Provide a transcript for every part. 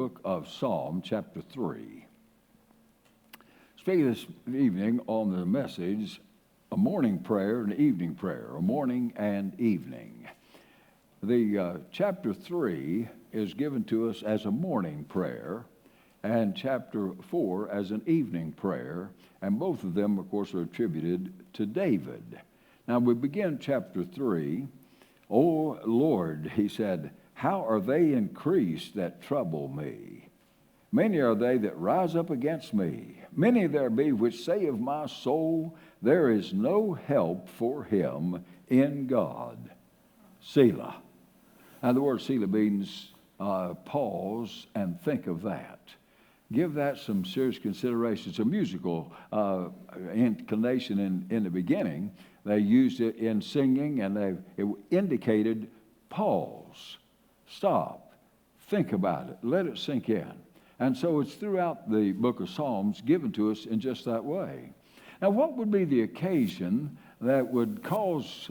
book of Psalm, chapter 3. Speaking this evening on the message, a morning prayer and evening prayer, a morning and evening. The chapter 3 is given to us as a morning prayer, and chapter 4 as an evening prayer, and both of them, of course, are attributed to David. Now, we begin chapter 3. "O Lord," he said, "how are they increased that trouble me? Many are they that rise up against me. Many there be which say of my soul, there is no help for him in God." Selah. Now, the word Selah means pause and think of that. Give that some serious consideration. It's a musical inclination in the beginning. They used it in singing, and it indicated pause, stop, think about it, let it sink in. And so it's throughout the book of Psalms given to us in just that way. Now, what would be the occasion that would cause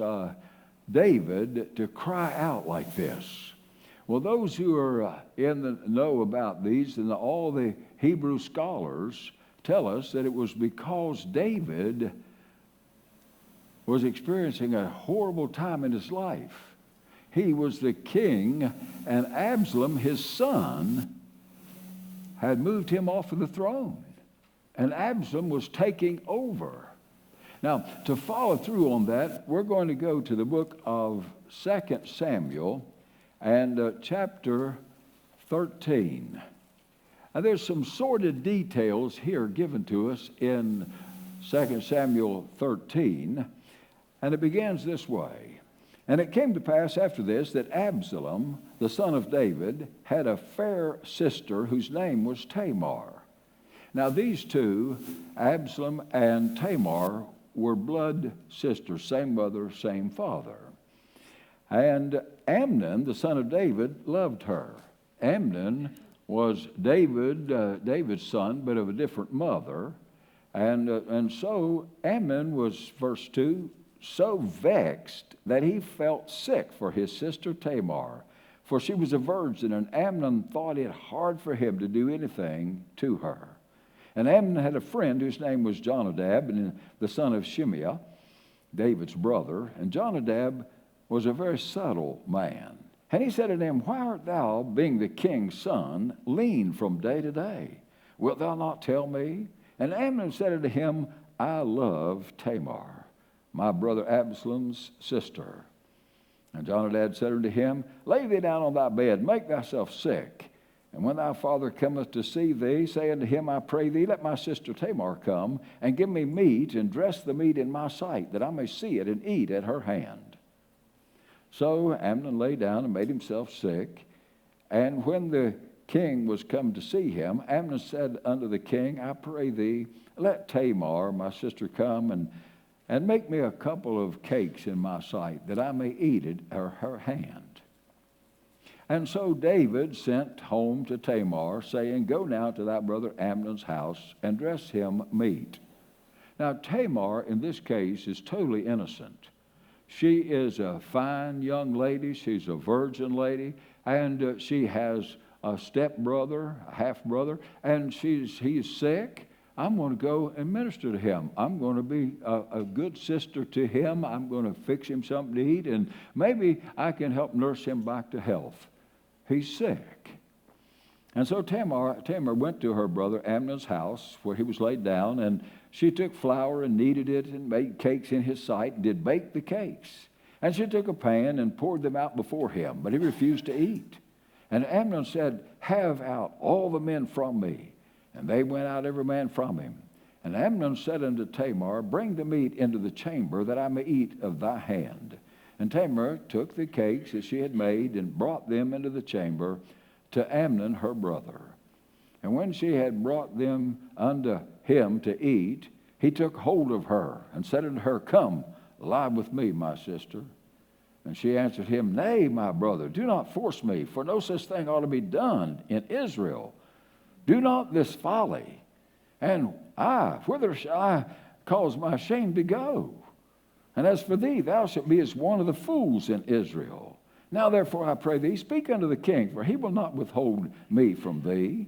David to cry out like this? Well, those who are in the know about these, and all the Hebrew scholars tell us that it was because David was experiencing a horrible time in his life. He was the king, and Absalom, his son, had moved him off of the throne, and Absalom was taking over. Now, to follow through on that, we're going to go to the book of 2 Samuel and chapter 13. And there's some sordid details here given to us in 2 Samuel 13, and it begins this way. "And it came to pass after this that Absalom, the son of David, had a fair sister whose name was Tamar." Now these two, Absalom and Tamar, were blood sisters, same mother, same father. And Amnon, the son of David, loved her. Amnon was David's son, but of a different mother. And so Amnon was, verse 2, so vexed that he felt sick for his sister Tamar, for she was a virgin, and Amnon thought it hard for him to do anything to her. And Amnon had a friend whose name was Jonadab, and the son of Shimeah, David's brother. And Jonadab was a very subtle man. And he said unto him, "Why art thou, being the king's son, lean from day to day? Wilt thou not tell me?" And Amnon said unto him, "I love Tamar, my brother Absalom's sister." And Jonadab said unto him, "Lay thee down on thy bed, make thyself sick. And when thy father cometh to see thee, say unto him, I pray thee, let my sister Tamar come, and give me meat, and dress the meat in my sight, that I may see it and eat at her hand." So Amnon lay down and made himself sick. And when the king was come to see him, Amnon said unto the king, "I pray thee, let Tamar, my sister, come and make me a couple of cakes in my sight, that I may eat it at her hand." And so David sent home to Tamar, saying, "Go now to thy brother Amnon's house, and dress him meat." Now Tamar, in this case, is totally innocent. She is a fine young lady. She's a virgin lady, and she has a stepbrother, a half-brother, and he's sick. I'm going to go and minister to him. I'm going to be a good sister to him. I'm going to fix him something to eat, and maybe I can help nurse him back to health. He's sick. And so Tamar went to her brother Amnon's house, where he was laid down, and she took flour and kneaded it and made cakes in his sight and did bake the cakes. And she took a pan and poured them out before him, but he refused to eat. And Amnon said, "Have out all the men from me." And they went out every man from him. And Amnon said unto Tamar, "Bring the meat into the chamber, that I may eat of thy hand." And Tamar took the cakes that she had made and brought them into the chamber to Amnon her brother. And when she had brought them unto him to eat, he took hold of her and said unto her, "Come, lie with me, my sister." And she answered him, "Nay, my brother, do not force me, for no such thing ought to be done in Israel. Do not this folly. And whither shall I cause my shame to go? And as for thee, thou shalt be as one of the fools in Israel. Now therefore I pray thee, speak unto the king, for he will not withhold me from thee.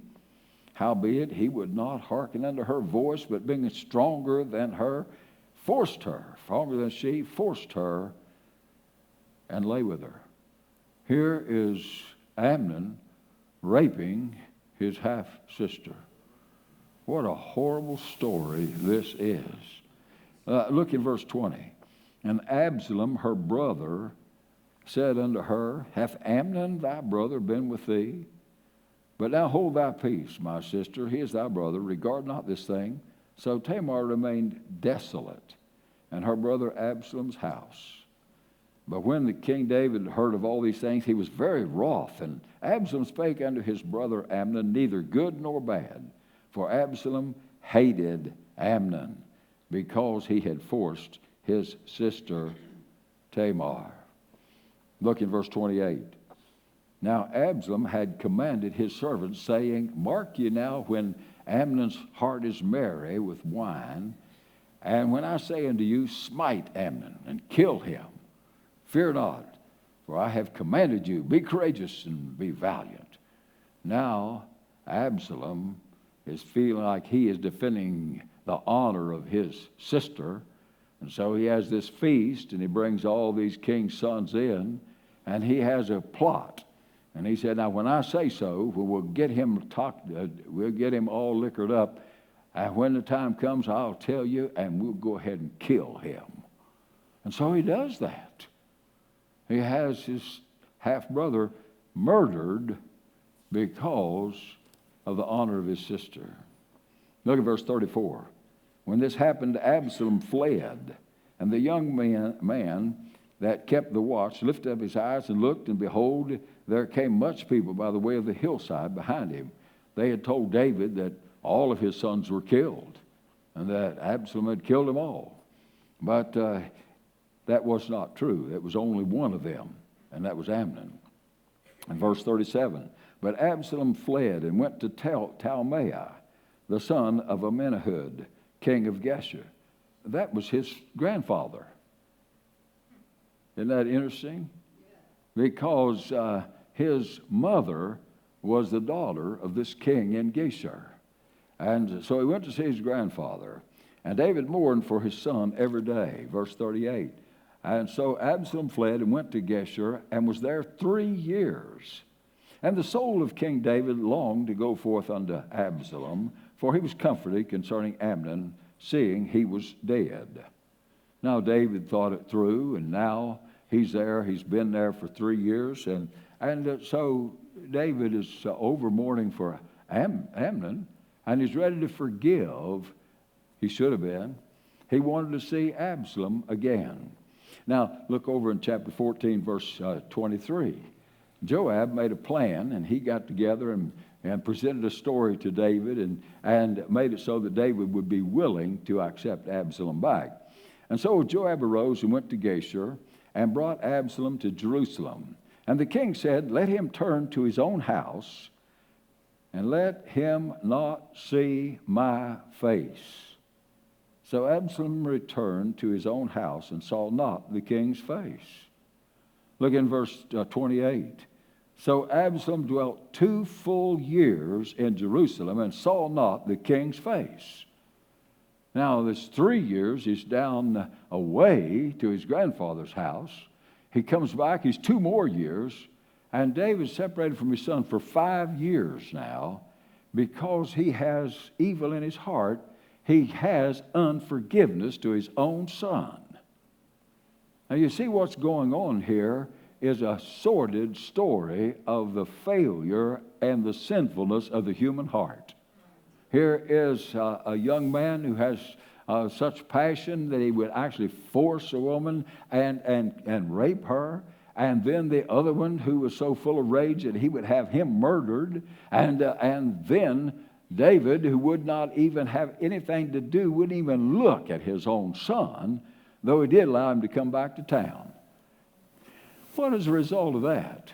Howbeit he would not hearken unto her voice, but being stronger than her, stronger than she, forced her, and lay with her. Here is Amnon raping his half-sister. What a horrible story this is. Look in verse 20. And Absalom, her brother, said unto her, hath Amnon thy brother been with thee? But now hold thy peace, my sister, he is thy brother, regard not this thing. So Tamar remained desolate, and her brother Absalom's house. But when the King David heard of all these things, he was very wroth, and Absalom spake unto his brother Amnon, neither good nor bad. For Absalom hated Amnon, because he had forced his sister Tamar. Look in verse 28. Now Absalom had commanded his servants, saying, mark ye now when Amnon's heart is merry with wine, and when I say unto you, smite Amnon, and kill him, fear not, for I have commanded you, be courageous and be valiant. Now Absalom is feeling like he is defending the honor of his sister, and so he has this feast, and he brings all these king's sons in, and he has a plot. And he said, now when I say so, we'll get him all liquored up, and when the time comes, I'll tell you, and we'll go ahead and kill him. And so he does that. He has his half-brother murdered because of the honor of his sister. Look at verse 34. When this happened, Absalom fled, and the young man that kept the watch lifted up his eyes and looked, and behold, there came much people by the way of the hillside behind him. They had told David that all of his sons were killed, and that Absalom had killed them all. But that was not true. It was only one of them, and that was Amnon. In verse 37, but Absalom fled and went to Talmaiah, the son of Amminahud, king of Geshur. That was his grandfather. Isn't that interesting? Because his mother was the daughter of this king in Geshur. And so he went to see his grandfather. And David mourned for his son every day. Verse 38. And so Absalom fled and went to Geshur and was there 3 years. And the soul of King David longed to go forth unto Absalom, for he was comforted concerning Amnon, seeing he was dead. Now David thought it through, and now he's there. He's been there for 3 years. And so David is over mourning for Amnon, and he's ready to forgive. He should have been. He wanted to see Absalom again. Now, look over in chapter 14, verse 23. Joab made a plan, and he got together and presented a story to David and made it so that David would be willing to accept Absalom back. And so Joab arose and went to Geshur and brought Absalom to Jerusalem. And the king said, let him turn to his own house, and let him not see my face. So Absalom returned to his own house and saw not the king's face. Look in verse 28. So Absalom dwelt 2 full years in Jerusalem and saw not the king's face. Now, this 3 years, he's down away to his grandfather's house. He comes back, he's 2 more years, and David's separated from his son for 5 years now because he has evil in his heart. He has unforgiveness to his own son. Now, you see what's going on here is a sordid story of the failure and the sinfulness of the human heart. Here is a young man who has such passion that he would actually force a woman and rape her. And then the other one who was so full of rage that he would have him murdered. And then David, who would not even have anything to do, wouldn't even look at his own son, though he did allow him to come back to town. What is the result of that?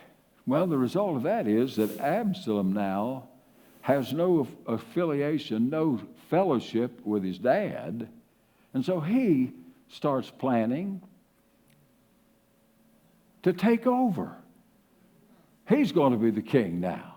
Well, the result of that is that Absalom now has no affiliation, no fellowship with his dad. And so he starts planning to take over. He's going to be the king now.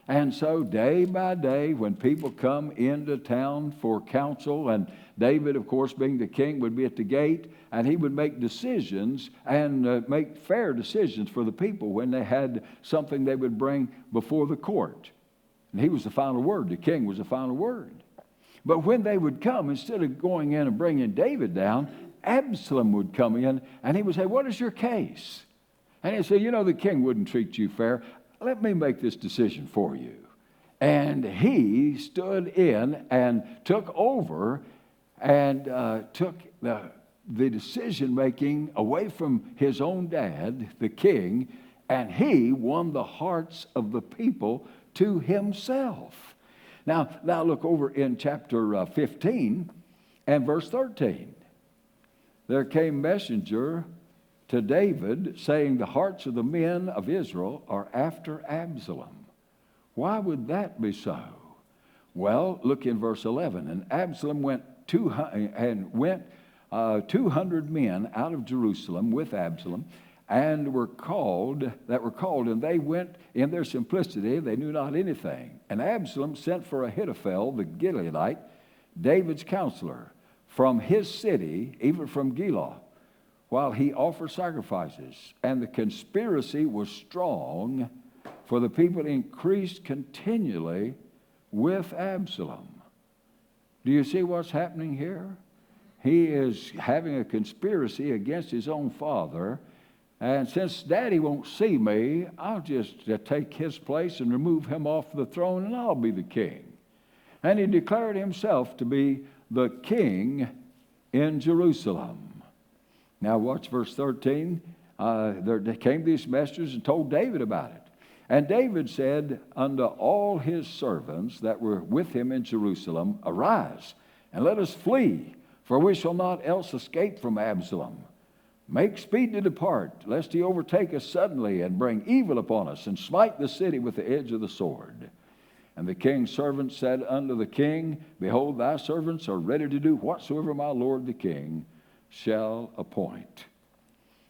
And so day by day, when people come into town for counsel, and David, of course, being the king, would be at the gate, and he would make decisions and make fair decisions for the people when they had something they would bring before the court. And he was the final word. The king was the final word. But when they would come, instead of going in and bringing David down, Absalom would come in, and he would say, "What is your case?" And he'd say, "The king wouldn't treat you fair. Let me make this decision for you." And he stood in and took over and took the decision-making away from his own dad, the king, and he won the hearts of the people to himself. Now look over in chapter 15 and verse 13. There came messenger to David, saying, "The hearts of the men of Israel are after Absalom." Why would that be so? Well, look in verse 11. And Absalom went 200 men out of Jerusalem with Absalom, and were called, and they went in their simplicity, they knew not anything. And Absalom sent for Ahithophel, the Gileadite, David's counselor, from his city, even from Giloh, while he offered sacrifices. And the conspiracy was strong, for the people increased continually with Absalom. Do you see what's happening here? He is having a conspiracy against his own father. And since Daddy won't see me, I'll just take his place and remove him off the throne, and I'll be the king. And he declared himself to be the king in Jerusalem. Now watch verse 13. There came these messengers and told David about it. And David said unto all his servants that were with him in Jerusalem, "Arise, and let us flee, for we shall not else escape from Absalom. Make speed to depart, lest he overtake us suddenly and bring evil upon us, and smite the city with the edge of the sword." And the king's servants said unto the king, "Behold, thy servants are ready to do whatsoever my lord the king shall appoint."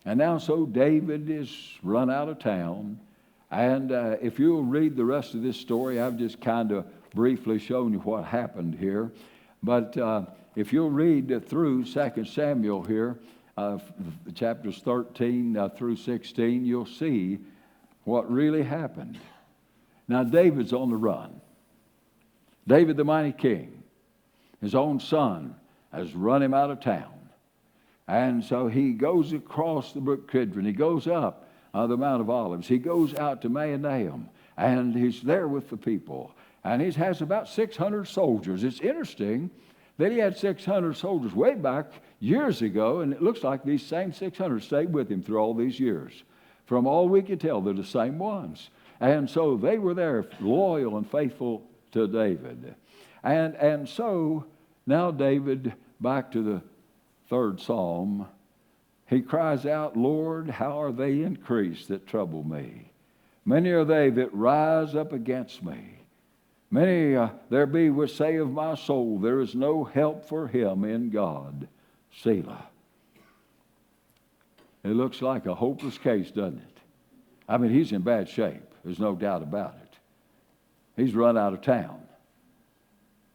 And now so David is run out of town. And if you'll read the rest of this story, I've just kind of briefly shown you what happened here. But if you'll read through 2 Samuel here, chapters 13 through 16, you'll see what really happened. Now David's on the run. David, the mighty king, his own son has run him out of town. And so he goes across the brook Kidron. He goes up the Mount of Olives. He goes out to Mahanaim, and he's there with the people. And he has about 600 soldiers. It's interesting that he had 600 soldiers way back years ago, and it looks like these same 600 stayed with him through all these years. From all we can tell, they're the same ones. And so they were there, loyal and faithful to David. And so now David, back to the 3rd Psalm, he cries out, "Lord, how are they increased that trouble me? Many are they that rise up against me. Many there be which say of my soul, there is no help for him in God. Selah." It looks like a hopeless case, doesn't it? I mean, he's in bad shape. There's no doubt about it. He's run out of town.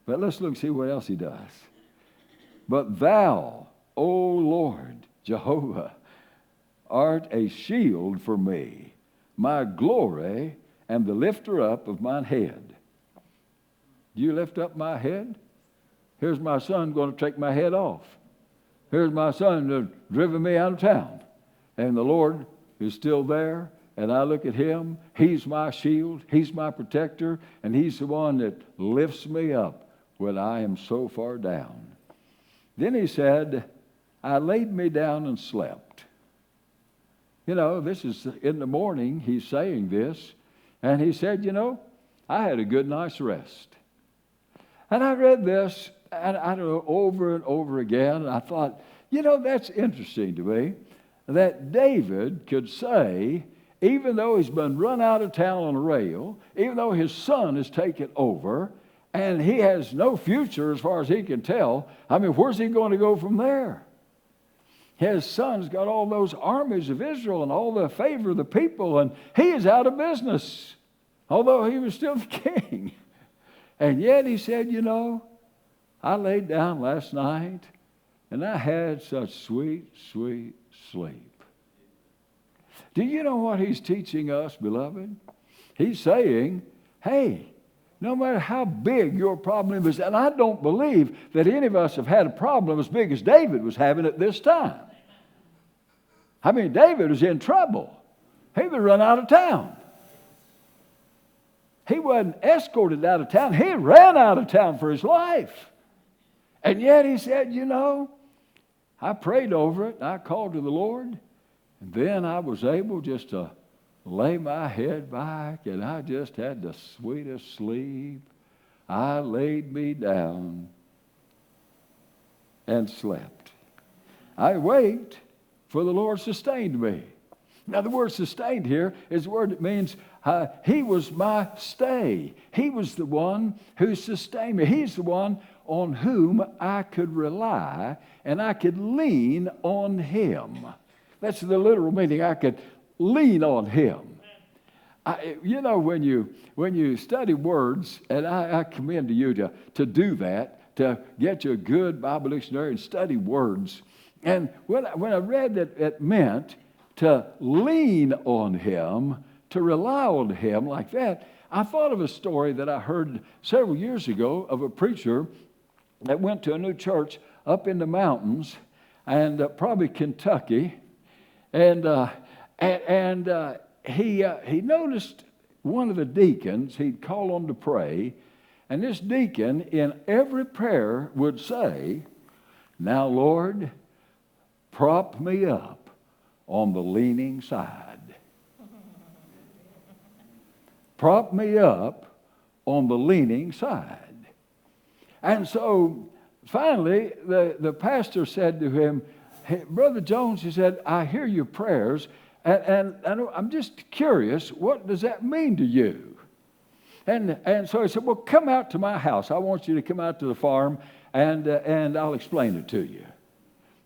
But let's look and see what else he does. "But thou, O Lord, Jehovah, art a shield for me, my glory, and the lifter up of mine head." Do you lift up my head? Here's my son going to take my head off. Here's my son that driven me out of town. And the Lord is still there, and I look at him. He's my shield. He's my protector, and he's the one that lifts me up when I am so far down. Then he said, "I laid me down and slept." This is in the morning he's saying this. And he said, "I had a good night's rest." And I read this, and I don't know, over and over again. And I thought, that's interesting to me, that David could say, even though he's been run out of town on a rail, even though his son has taken over, and he has no future as far as he can tell, I mean, where's he going to go from there? His son's got all those armies of Israel and all the favor of the people, and he is out of business, although he was still the king. And yet he said, I laid down last night, and I had such sweet, sweet sleep. Do you know what he's teaching us, beloved? He's saying, hey, no matter how big your problem is, and I don't believe that any of us have had a problem as big as David was having at this time. I mean, David was in trouble. He was run out of town. He wasn't escorted out of town. He ran out of town for his life. And yet he said, I prayed over it. And I called to the Lord. And then I was able just to lay my head back, and I just had the sweetest sleep. I laid me down and slept. I waked, for the Lord sustained me. Now, the word sustained here is a word that means he was my stay. He was the one who sustained me. He's the one on whom I could rely, and I could lean on him. That's the literal meaning. I could lean on him. When you study words, and I commend to you to do that, to get you a good Bible dictionary and study words. And when I read that it meant to lean on him, to rely on him like that, I thought of a story that I heard several years ago of a preacher that went to a new church up in the mountains, and probably Kentucky, and he noticed one of the deacons he'd call on to pray, and this deacon in every prayer would say, "Now, Lord, prop me up on the leaning side. Prop me up on the leaning side." And so finally the pastor said to him, "Hey, Brother Jones," he said, "I hear your prayers, and I'm just curious, what does that mean to you?" And so he said, "Well, come out to my house. I want you to come out to the farm, and I'll explain it to you."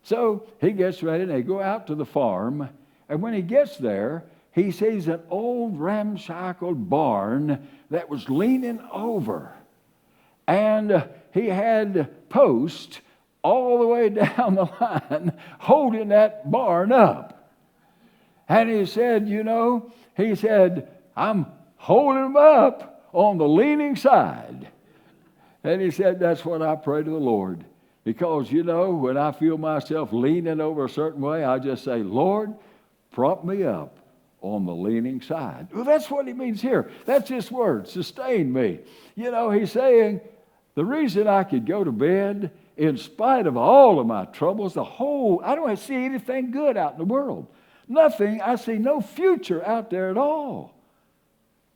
So he gets ready, and they go out to the farm, and when he gets there, he sees an old ramshackle barn that was leaning over, and he had posts all the way down the line holding that barn up. And he said, "I'm holding them up on the leaning side." And he said, "That's what I pray to the Lord. Because, when I feel myself leaning over a certain way, I just say, 'Lord, prop me up on the leaning side.'" Well, that's what he means here. That's his word, sustain me. He's saying, the reason I could go to bed in spite of all of my troubles, I don't see anything good out in the world. Nothing. I see no future out there at all.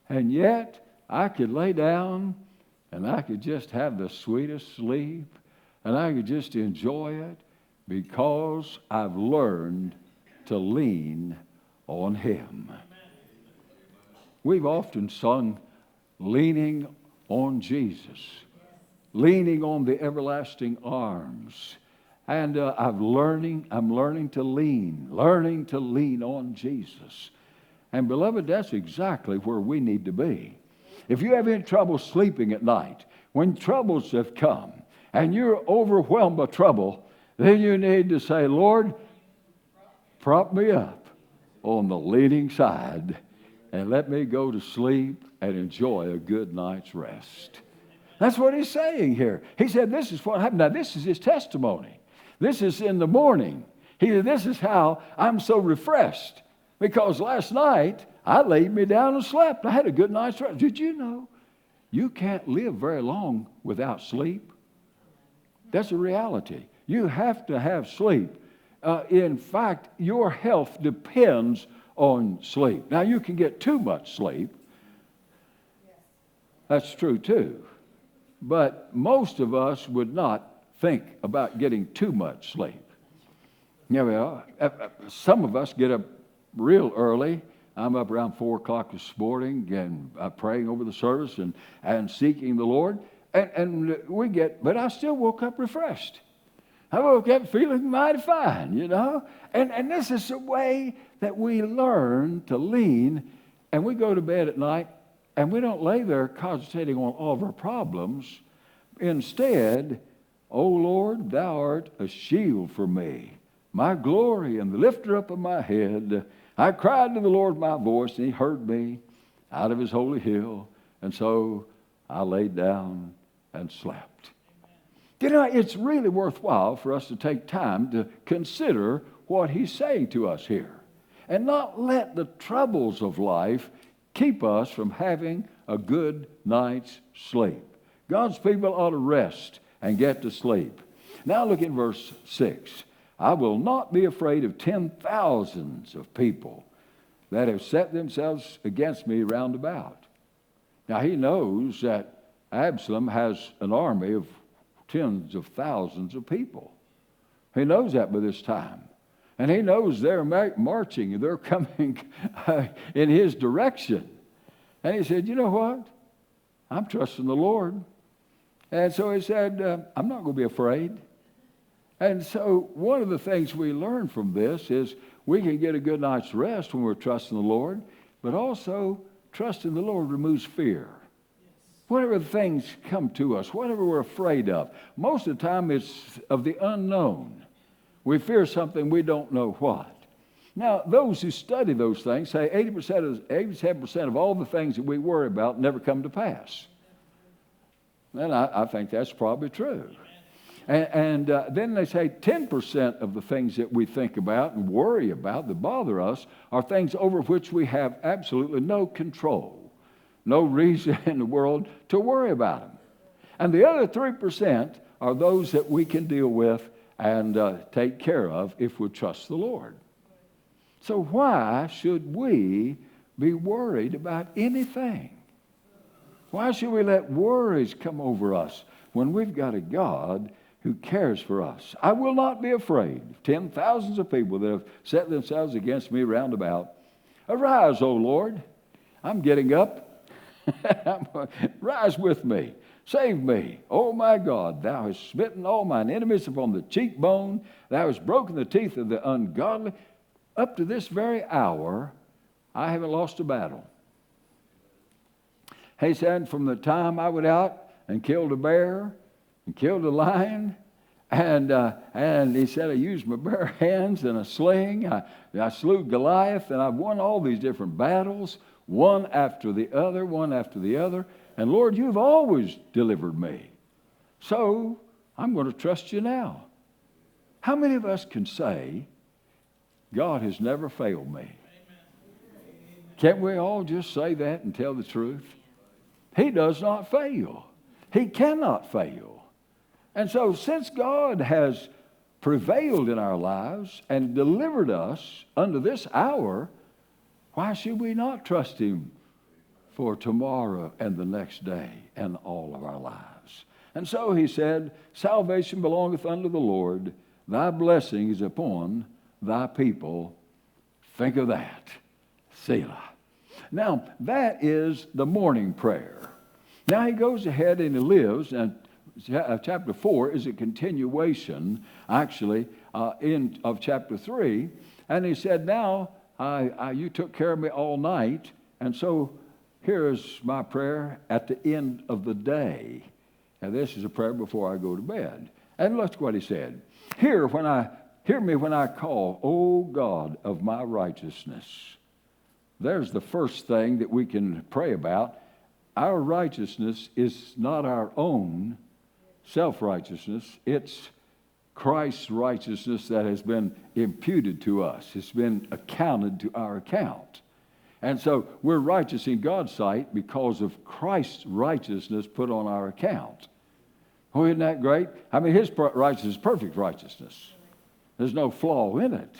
And yet, I could lay down and I could just have the sweetest sleep, and I could just enjoy it because I've learned to lean on him. We've often sung leaning on Jesus, leaning on the everlasting arms. And I'm learning to lean on Jesus. And beloved, that's exactly where we need to be. If you have any trouble sleeping at night, when troubles have come, and you're overwhelmed by trouble, then you need to say, "Lord, prop me up on the leaning side, and let me go to sleep and enjoy a good night's rest." That's what he's saying here. He said, this is what happened. Now, this is his testimony. This is in the morning. He said, "This is how I'm so refreshed, because last night I laid me down and slept. I had a good night's rest." Did you know you can't live very long without sleep? That's a reality. You have to have sleep. In fact, your health depends on sleep. Now, you can get too much sleep. That's true too. But most of us would not think about getting too much sleep. Some of us get up real early. I'm up around 4 o'clock this morning and praying over the service and seeking the Lord. But I still woke up refreshed. I woke up feeling mighty fine, you know. And this is the way that we learn to lean, and we go to bed at night, and we don't lay there concentrating on all of our problems. Instead, O Lord, thou art a shield for me, my glory and the lifter up of my head. I cried to the Lord my voice, and he heard me out of his holy hill. And so I laid down and slept. You know, it's really worthwhile for us to take time to consider what he's saying to us here, and not let the troubles of life keep us from having a good night's sleep. God's people ought to rest and get to sleep. Now look at verse 6. I will not be afraid of 10,000s of people that have set themselves against me round about. Now he knows that Absalom has an army of tens of thousands of people. He knows that by this time. And he knows they're marching, they're coming in his direction. And he said, you know what? I'm trusting the Lord. And so he said, I'm not going to be afraid. And so one of the things we learn from this is we can get a good night's rest when we're trusting the Lord, but also trusting the Lord removes fear. Whatever things come to us, whatever we're afraid of, most of the time it's of the unknown. We fear something we don't know what. Now, those who study those things say 87% of all the things that we worry about never come to pass. And I think that's probably true. And then they say 10% of the things that we think about and worry about that bother us are things over which we have absolutely no control. No reason in the world to worry about them. And the other 3% are those that we can deal with and take care of if we trust the Lord. So why should we be worried about anything? Why should we let worries come over us when we've got a God who cares for us? I will not be afraid of 10,000s of people that have set themselves against me round about. Arise, O Lord. I'm getting up. Rise with me. Save me. Oh my God, thou hast smitten all mine enemies upon the cheekbone. Thou hast broken the teeth of the ungodly. Up to this very hour, I haven't lost a battle. He said, from the time I went out and killed a bear and killed a lion, and he said, I used my bare hands and a sling. I slew Goliath, and I've won all these different battles, one after the other, one after the other. And Lord, you've always delivered me. So I'm going to trust you now. How many of us can say, God has never failed me? Can't we all just say that and tell the truth? He does not fail. He cannot fail. And so since God has prevailed in our lives and delivered us unto this hour, why should we not trust him for tomorrow and the next day and all of our lives? And so he said, salvation belongeth unto the Lord. Thy blessing is upon thy people. Think of that. Selah. Now, that is the morning prayer. Now he goes ahead and he lives, and chapter 4 is a continuation, actually, of chapter 3. And he said, now, you took care of me all night, and so here is my prayer at the end of the day. And this is a prayer before I go to bed. And look what he said. Hear me when I call, O God of my righteousness. There's the first thing that we can pray about. Our righteousness is not our own self-righteousness. It's Christ's righteousness that has been imputed to us. It's been accounted to our account. And so we're righteous in God's sight because of Christ's righteousness put on our account. Oh, isn't that great? I mean, his righteousness is perfect righteousness. There's no flaw in it.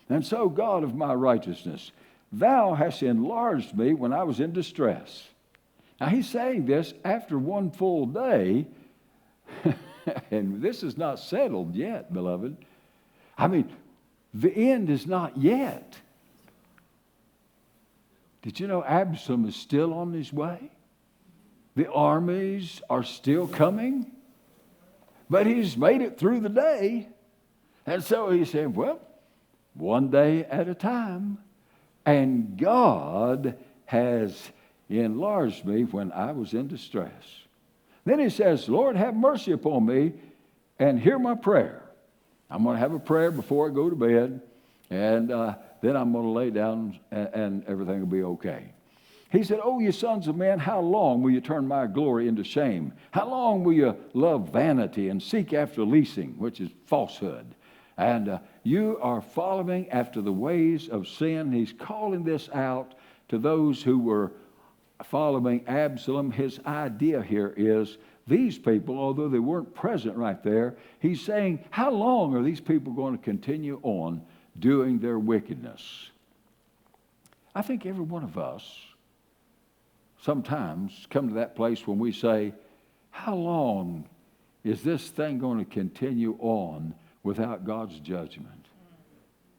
And so, God of my righteousness, thou hast enlarged me when I was in distress. Now, he's saying this after one full day, and this is not settled yet, beloved. I mean, the end is not yet. Did you know Absalom is still on his way? The armies are still coming, but he's made it through the day. And so he said, well, one day at a time. And God has enlarged me when I was in distress. Then he says, Lord, have mercy upon me and hear my prayer. I'm going to have a prayer before I go to bed, and then I'm going to lay down and everything will be okay. He said, oh, you sons of men, how long will you turn my glory into shame? How long will you love vanity and seek after leasing, which is falsehood? And you are following after the ways of sin. He's calling this out to those who were following Absalom. His idea here is these people, although they weren't present right there, he's saying, how long are these people going to continue on doing their wickedness? I think every one of us sometimes come to that place when we say, how long is this thing going to continue on without God's judgment?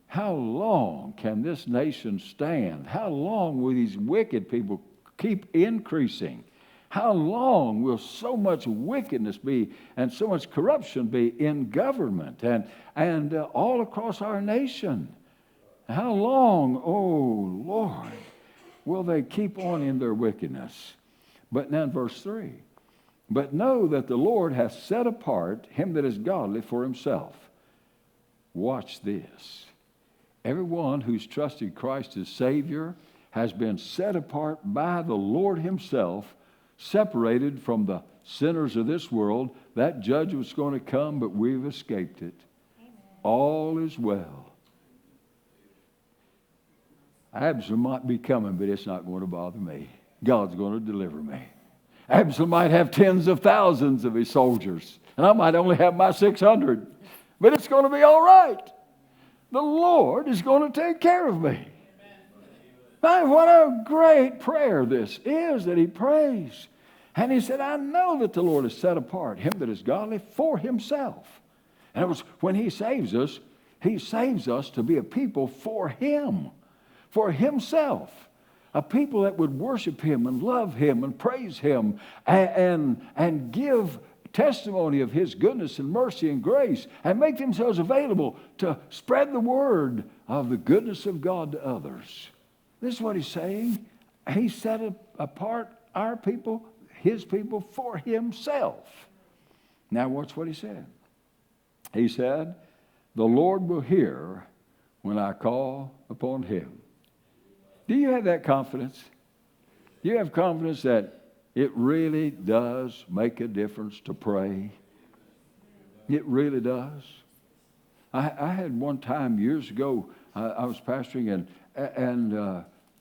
How long can this nation stand? How long will these wicked people keep increasing? How long will so much wickedness be and so much corruption be in government and all across our nation? How long, oh Lord, will they keep on in their wickedness? But now in verse 3, but know that the Lord hath set apart him that is godly for himself. Watch this. Everyone who's trusted Christ as Savior has been set apart by the Lord himself, separated from the sinners of this world. That judge was going to come, but we've escaped it. Amen. All is well. Absalom might be coming, but it's not going to bother me. God's going to deliver me. Absalom might have tens of thousands of his soldiers, and I might only have my 600, but it's going to be all right. The Lord is going to take care of me. Man, what a great prayer this is that he prays. And he said, I know that the Lord has set apart him that is godly for himself. And it was when he saves us to be a people for him, for himself. A people that would worship him and love him and praise him and give testimony of his goodness and mercy and grace and make themselves available to spread the word of the goodness of God to others. This is what he's saying. He set apart our people, his people, for himself. Now watch what he said. He said, the Lord will hear when I call upon him. Do you have that confidence? Do you have confidence that it really does make a difference to pray? It really does. I had one time years ago, I was pastoring, and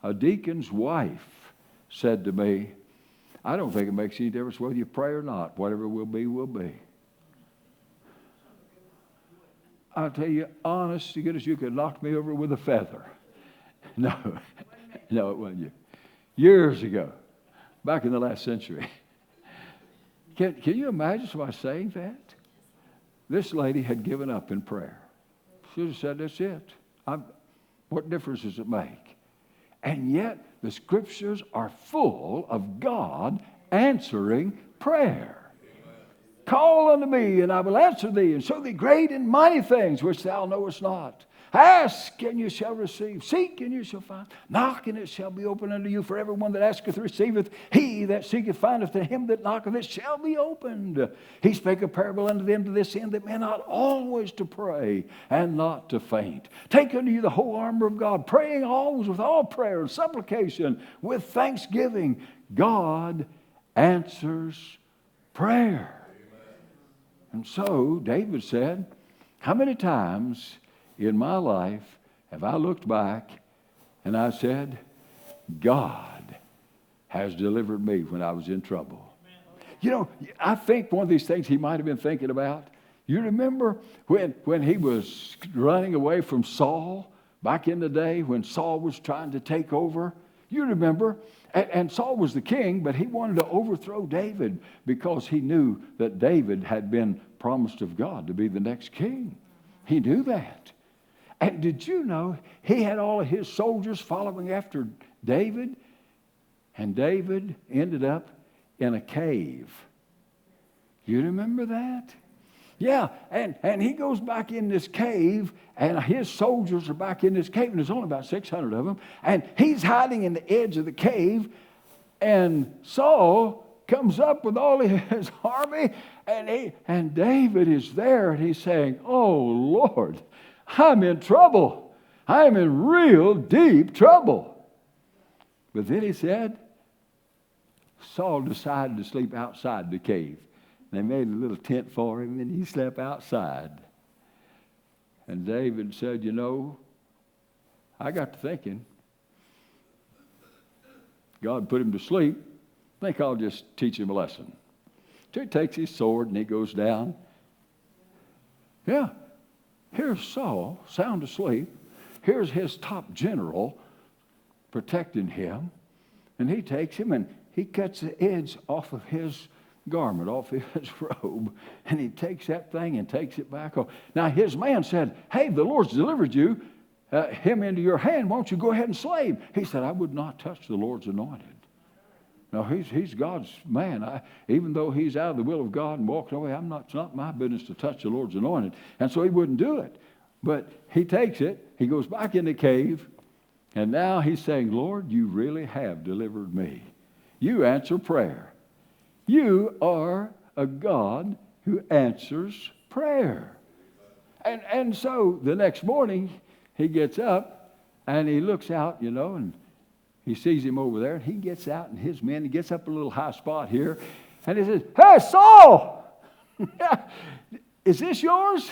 a deacon's wife said to me, I don't think it makes any difference whether you pray or not. Whatever will be, will be. I'll tell you, honest to goodness, you could knock me over with a feather. No, no, it wasn't you. Years ago, back in the last century. Can you imagine somebody saying that? This lady had given up in prayer. She just said, that's it. What difference does it make? And yet, the scriptures are full of God answering prayer. Call unto me, and I will answer thee, and show thee great and mighty things which thou knowest not. Ask, and you shall receive. Seek, and you shall find. Knock, and it shall be opened unto you. For everyone that asketh receiveth. He that seeketh findeth. To him that knocketh it shall be opened. He spake a parable unto them to this end, that men ought always to pray, and not to faint. Take unto you the whole armor of God, praying always with all prayer and supplication, with thanksgiving. God answers prayer. And so David said, how many times in my life have I looked back and I said, God has delivered me when I was in trouble? You know, I think one of these things he might have been thinking about, you remember when he was running away from Saul back in the day when Saul was trying to take over? You remember? And Saul was the king, but he wanted to overthrow David because he knew that David had been promised of God to be the next king. He knew that. And did you know he had all of his soldiers following after David? And David ended up in a cave. You remember that? Yeah, and he goes back in this cave, and his soldiers are back in this cave, and there's only about 600 of them, and he's hiding in the edge of the cave, and Saul comes up with all his army, and David is there, and he's saying, "Oh, Lord, I'm in trouble. I'm in real deep trouble." But then he said, Saul decided to sleep outside the cave. They made a little tent for him, and he slept outside. And David said, "You know, I got to thinking, God put him to sleep. I think I'll just teach him a lesson." So he takes his sword and he goes down. Yeah, here's Saul, sound asleep. Here's his top general protecting him. And he takes him and he cuts the edge off of his garment, off his robe, and he takes that thing and takes it back home. Now his man said, "Hey, the Lord's delivered you, him into your hand. Won't you go ahead and slay him?" He said, "I would not touch the Lord's anointed." No, he's God's man. Even though he's out of the will of God and walking away, it's not my business to touch the Lord's anointed. And so he wouldn't do it. But he takes it, he goes back in the cave, and now he's saying, "Lord, you really have delivered me. You answer prayer. You are a God who answers prayer." And so the next morning, he gets up and he looks out, and he sees him over there. And he gets out and his men, he gets up a little high spot here. And he says, "Hey, Saul, is this yours?"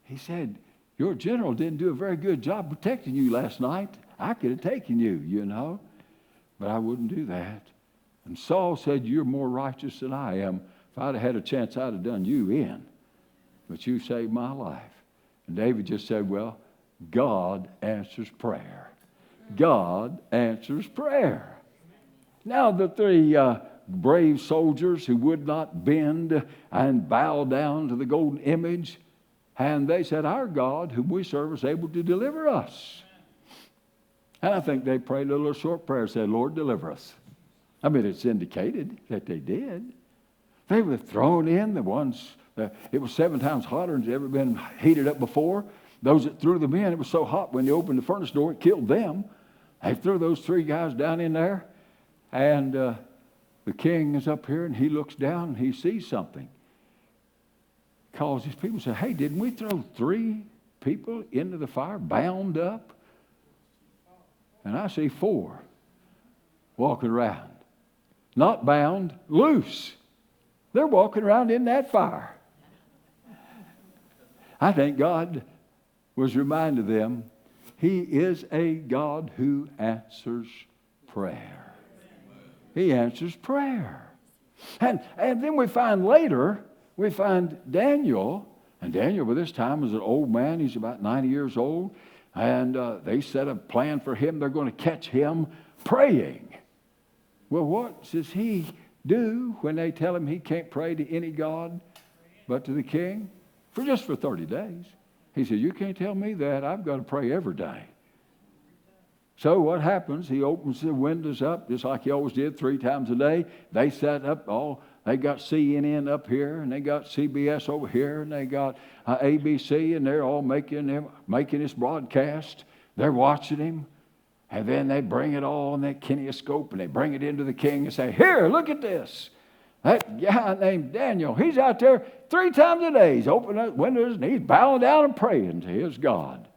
He said, "Your general didn't do a very good job protecting you last night. I could have taken you, but I wouldn't do that." And Saul said, "You're more righteous than I am. If I'd have had a chance, I'd have done you in. But you saved my life." And David just said, "Well, God answers prayer. God answers prayer." Now the three brave soldiers who would not bend and bow down to the golden image, and they said, "Our God, whom we serve, is able to deliver us." And I think they prayed a little short prayer, said, "Lord, deliver us." I mean, it's indicated that they did. They were thrown in, the ones, it was 7 times hotter than it's ever been heated up before. Those that threw them in, it was so hot when they opened the furnace door, it killed them. They threw those 3 guys down in there, and the king is up here, and he looks down, and he sees something. Calls his people and says, "Hey, didn't we throw 3 people into the fire, bound up? And I see 4 walking around. Not bound, loose. They're walking around in that fire." I think God was reminding them, He is a God who answers prayer. He answers prayer. And then we find later, Daniel, and Daniel by this time is an old man. He's about 90 years old. And they set a plan for him. They're going to catch him praying. Well, what does he do when they tell him he can't pray to any God but to the king? For 30 days. He said, "You can't tell me that. I've got to pray every day." So what happens? He opens the windows up just like he always did 3 times a day. They set up they got CNN up here, and they got CBS over here, and they got ABC, and they're all making this broadcast. They're watching him. And then they bring it all in that kinescope, and they bring it into the king and say, "Here, look at this. That guy named Daniel, he's out there 3 times a day. He's opening up windows, and he's bowing down and praying to his God.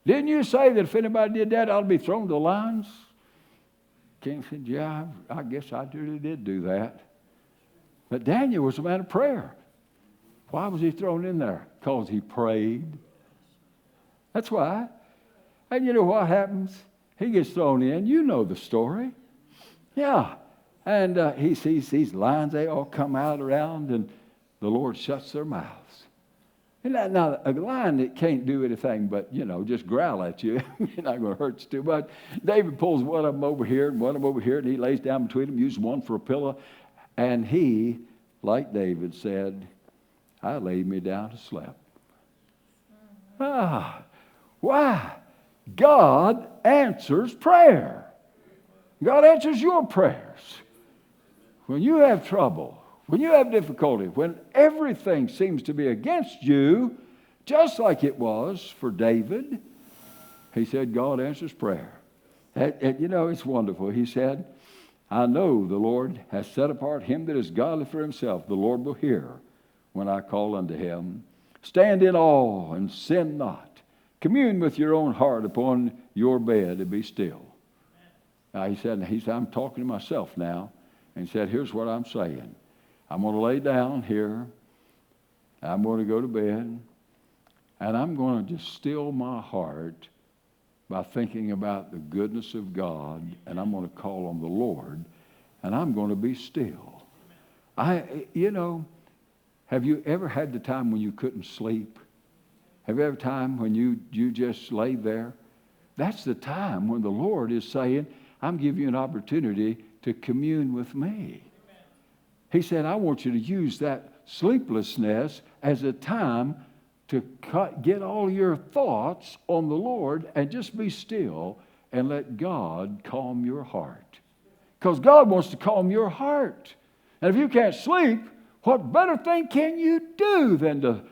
Didn't you say that if anybody did that, I'd be thrown to the lions?" King said, "Yeah, I guess I really did do that." But Daniel was a man of prayer. Why was he thrown in there? Because he prayed. That's why. And you know what happens? He gets thrown in. You know the story. Yeah. And he sees these lions. They all come out around, and the Lord shuts their mouths. And now, a lion that can't do anything but, just growl at you, you're not going to hurt you too much. David pulls one of them over here and one of them over here, and he lays down between them, uses one for a pillow. And he, like David said, "I laid me down to sleep." Why? God answers prayer. God answers your prayers. when you have trouble, when you have difficulty, when everything seems to be against you, just like it was for David, he said, God answers prayer. And you know, it's wonderful. He said, I know the Lord has set apart him that is godly for himself. The Lord will hear when I call unto him. Stand in awe and sin not. Commune with your own heart upon your bed and be still. Now he said, I'm talking to myself now. And he said, here's what I'm saying. I'm going to lay down here. I'm going to go to bed. And I'm going to just still my heart by thinking about the goodness of God. And I'm going to call on the Lord. And I'm going to be still. Have you ever had the time when you couldn't sleep? Have you ever time when you just lay there? That's the time when the Lord is saying, I'm giving you an opportunity to commune with me. He said, I want you to use that sleeplessness as a time to get all your thoughts on the Lord and just be still and let God calm your heart. Because God wants to calm your heart. And if you can't sleep, what better thing can you do than to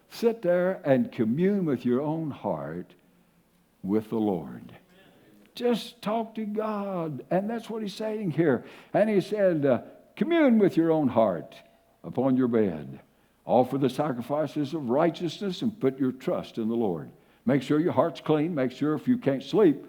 sit there and commune with your own heart with the Lord? Just talk to God. And that's what he's saying here. And he said, commune with your own heart upon your bed. Offer the sacrifices of righteousness and put your trust in the Lord. Make sure your heart's clean. Make sure if you can't sleep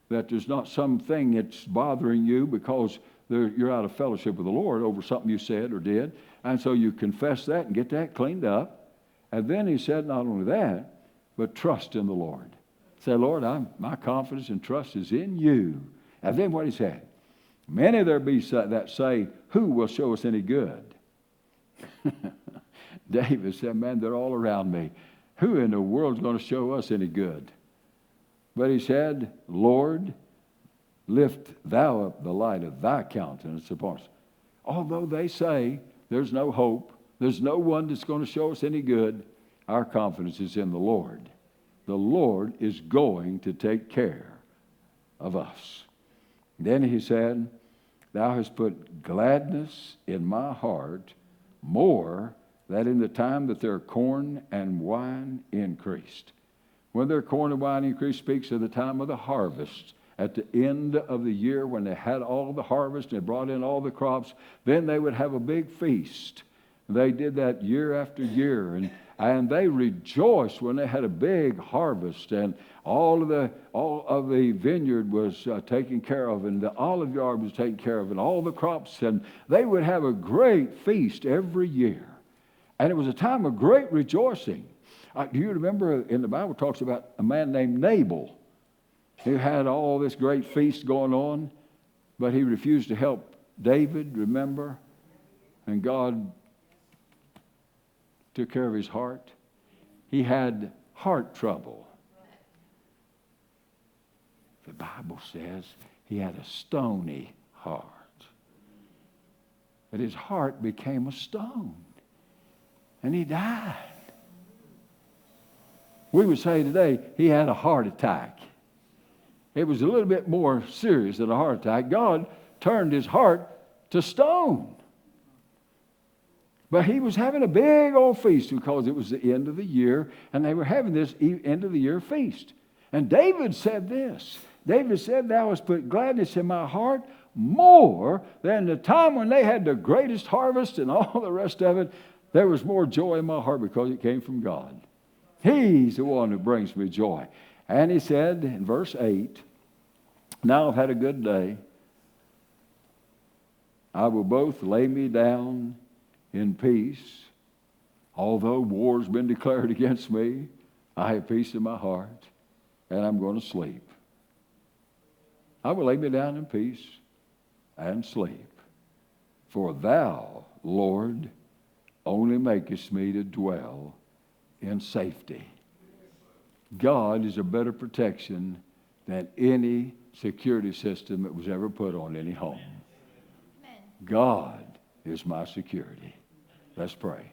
that there's not something that's bothering you because you're out of fellowship with the Lord over something you said or did. And so you confess that and get that cleaned up. And then he said not only that, but trust in the Lord. Say, Lord, my confidence and trust is in you. And then what he said, many there be that say, who will show us any good? David said, man, they're all around me. Who in the world is going to show us any good? But he said, Lord, lift thou up the light of thy countenance upon us. Although they say there's no hope, there's no one that's going to show us any good, our confidence is in the Lord. The Lord is going to take care of us. Then he said, thou hast put gladness in my heart more than in the time that their corn and wine increased. When their corn and wine increased speaks of the time of the harvest. At the end of the year when they had all the harvest and they brought in all the crops, then they would have a big feast. They did that year after year, and they rejoiced when they had a big harvest, and all of the vineyard was taken care of, and the olive yard was taken care of, and all the crops, and they would have a great feast every year. And it was a time of great rejoicing. Do you remember in the Bible talks about a man named Nabal who had all this great feast going on, but he refused to help David, remember? And God took care of his heart. He had heart trouble. The Bible says he had a stony heart. But his heart became a stone. And he died. We would say today he had a heart attack. It was a little bit more serious than a heart attack. God turned his heart to stone. But he was having a big old feast because it was the end of the year, and they were having this end of the year feast. And David said this. David said, thou hast put gladness in my heart more than the time when they had the greatest harvest and all the rest of it. There was more joy in my heart because it came from God. He's the one who brings me joy. And he said in verse 8, now I've had a good day. I will both lay me down in peace. Although war's been declared against me, I have peace in my heart, and I'm going to sleep. I will lay me down in peace and sleep. For thou, Lord, only makest me to dwell in safety. God is a better protection than any security system that was ever put on any home. God is my security. Let's pray.